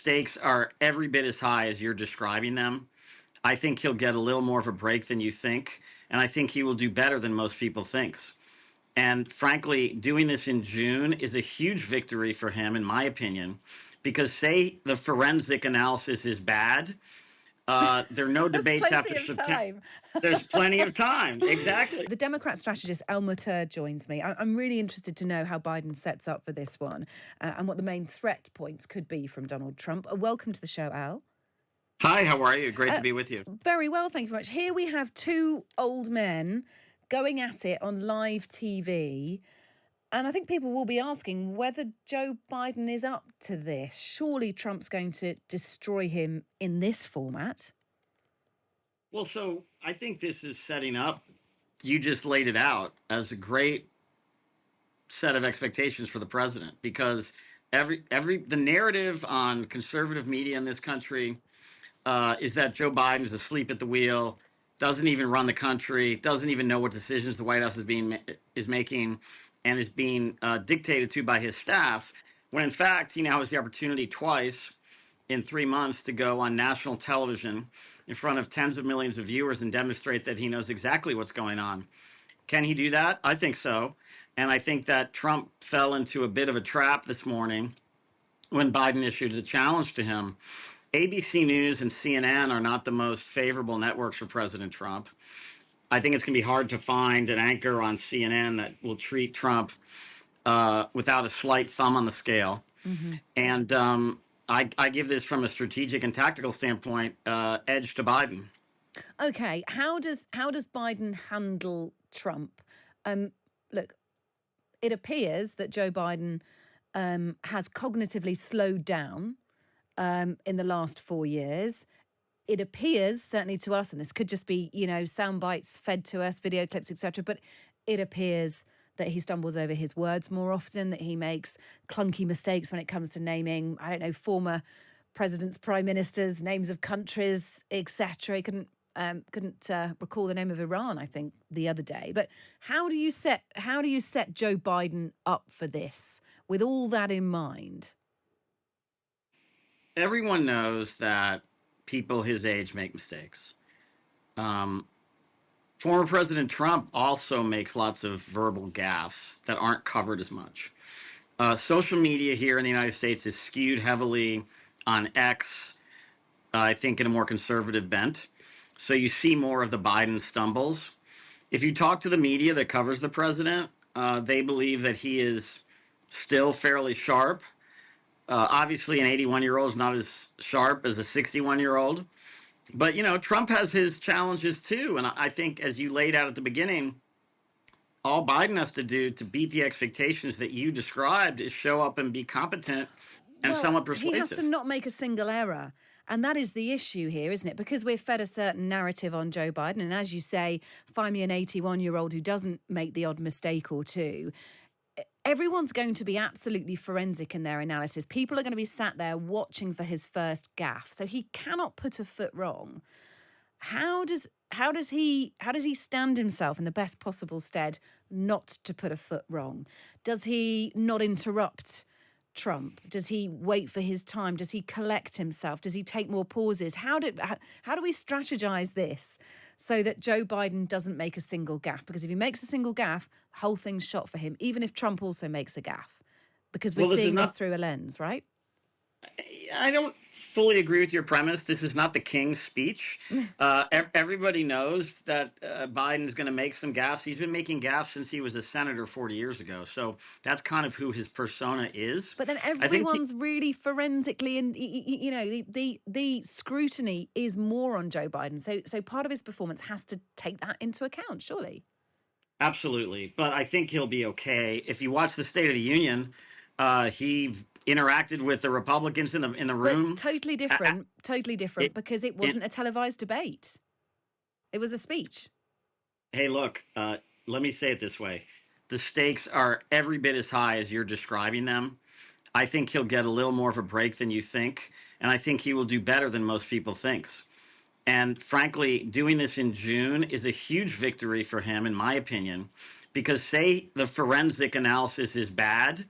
stakes are every bit as high as you're describing them. I think he'll get a little more of a break than you think, and I think he will do better than most people thinks. And frankly, doing this in June is a huge victory for him, in my opinion, because say the forensic analysis is bad, there are no There's debates plenty after of September. time. There's plenty of time. Exactly. The Democrat strategist Mottur joins me. I'm really interested to know how Biden sets up for this one and what the main threat points could be from Donald Trump. Welcome to the show, Al. Hi, how are you? Great to be with you. Very well, thank you very much. Here we have two old men going at it on live TV. And I think people will be asking whether Joe Biden is up to this. Surely Trump's going to destroy him in this format. Well, so I think this is setting up, you just laid it out as a great set of expectations for the president because the narrative on conservative media in this country is that Joe Biden's asleep at the wheel, doesn't even run the country, doesn't even know what decisions the White House is making, and is being dictated to by his staff. When in fact he now has the opportunity twice in 3 months to go on national television in front of tens of millions of viewers and demonstrate that he knows exactly what's going on. Can he do that? I think so. And I think that Trump fell into a bit of a trap this morning when Biden issued a challenge to him. ABC News and CNN are not the most favorable networks for President Trump. I think it's going to be hard to find an anchor on CNN that will treat Trump without a slight thumb on the scale. Mm-hmm. And I give this from a strategic and tactical standpoint edge to Biden. Okay, how does Biden handle Trump? Look, it appears that Joe Biden has cognitively slowed down in the last 4 years. It appears, certainly to us, and this could just be, sound bites fed to us, video clips, etc., but it appears that he stumbles over his words more often, that he makes clunky mistakes when it comes to naming, I don't know, former presidents, prime ministers, names of countries, etc. He couldn't recall the name of Iran, I think, the other day. But how do you set Joe Biden up for this with all that in mind? Everyone knows that people his age make mistakes. Former President Trump also makes lots of verbal gaffes that aren't covered as much. Social media here in the United States is skewed heavily on X, I think in a more conservative bent. So you see more of the Biden stumbles. If you talk to the media that covers the president, they believe that he is still fairly sharp. Obviously, an 81-year-old is not as sharp as a 61-year-old. But, Trump has his challenges too. And I think, as you laid out at the beginning, all Biden has to do to beat the expectations that you described is show up and be competent and somewhat he has persuasive. to not make a single error. And that is the issue here, isn't it? Because we're fed a certain narrative on Joe Biden. And as you say, find me an 81-year-old who doesn't make the odd mistake or two. Everyone's going to be absolutely forensic in their analysis. People are going to be sat there watching for his first gaffe. So he cannot put a foot wrong. How does he stand himself in the best possible stead not to put a foot wrong? Does he not interrupt Trump? Does he wait for his time? Does he collect himself? Does he take more pauses? How do we strategize this so that Joe Biden doesn't make a single gaffe? Because if he makes a single gaffe, the whole thing's shot for him, even if Trump also makes a gaffe. Because we're seeing this through a lens, right? I don't fully agree with your premise. This is not the King's speech. Everybody knows that Biden's going to make some gaffes. He's been making gaffes since he was a senator 40 years ago. So that's kind of who his persona is. But then everyone's really forensically, and the scrutiny is more on Joe Biden. So part of his performance has to take that into account, surely. Absolutely. But I think he'll be okay. If you watch the State of the Union, he interacted with the Republicans in the room. But totally different, because it wasn't a televised debate. It was a speech. Hey, look, let me say it this way. The stakes are every bit as high as you're describing them. I think he'll get a little more of a break than you think, and I think he will do better than most people thinks. And frankly, doing this in June is a huge victory for him, in my opinion, because say the forensic analysis is bad,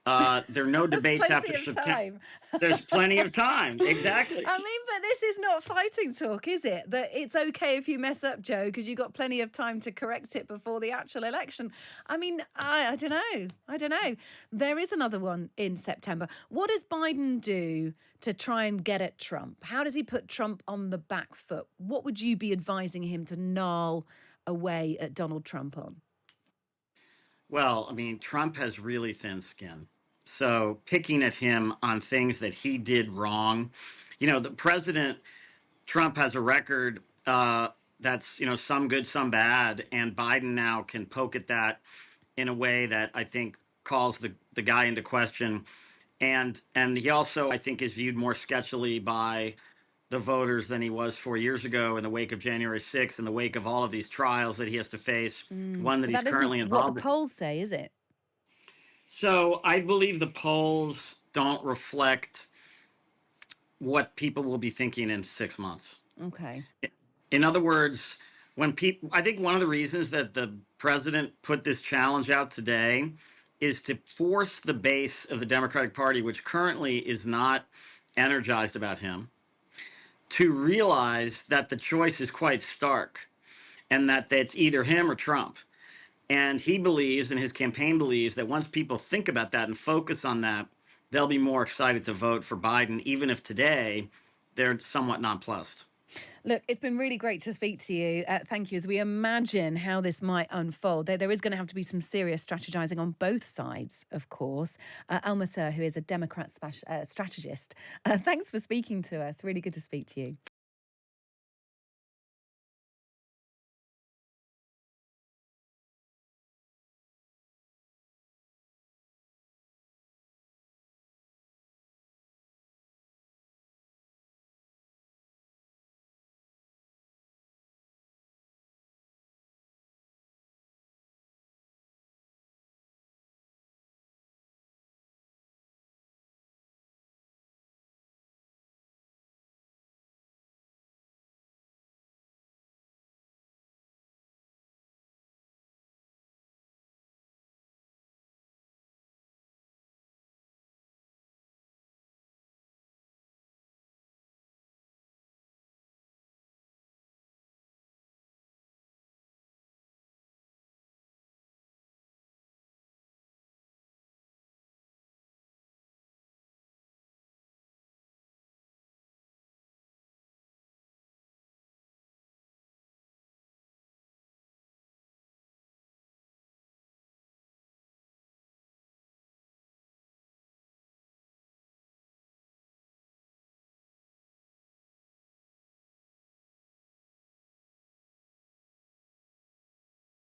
There are no There's debates plenty after of September. time. There's plenty of time. Exactly. I mean, but this is not fighting talk, is it? That it's okay if you mess up, Joe, because you've got plenty of time to correct it before the actual election. I mean, I don't know. I don't know. There is another one in September. What does Biden do to try and get at Trump? How does he put Trump on the back foot? What would you be advising him to gnarl away at Donald Trump on? Well, I mean, Trump has really thin skin. So picking at him on things that he did wrong, the president, Trump has a record that's, some good, some bad. And Biden now can poke at that in a way that I think calls the guy into question. And he also, I think, is viewed more sketchily by the voters than he was 4 years ago in the wake of January 6th, in the wake of all of these trials that he has to face, one that But he's that isn't currently what the involved in. polls say, is it? So I believe the polls don't reflect what people will be thinking in 6 months. Okay. In other words, I think one of the reasons that the president put this challenge out today is to force the base of the Democratic Party, which currently is not energized about him, to realize that the choice is quite stark and that it's either him or Trump. And he believes, and his campaign believes, that once people think about that and focus on that, they'll be more excited to vote for Biden, even if today they're somewhat nonplussed. Look, it's been really great to speak to you. Thank you. As we imagine how this might unfold, there is going to have to be some serious strategizing on both sides, of course. Mottur, who is a Democrat strategist, thanks for speaking to us. Really good to speak to you.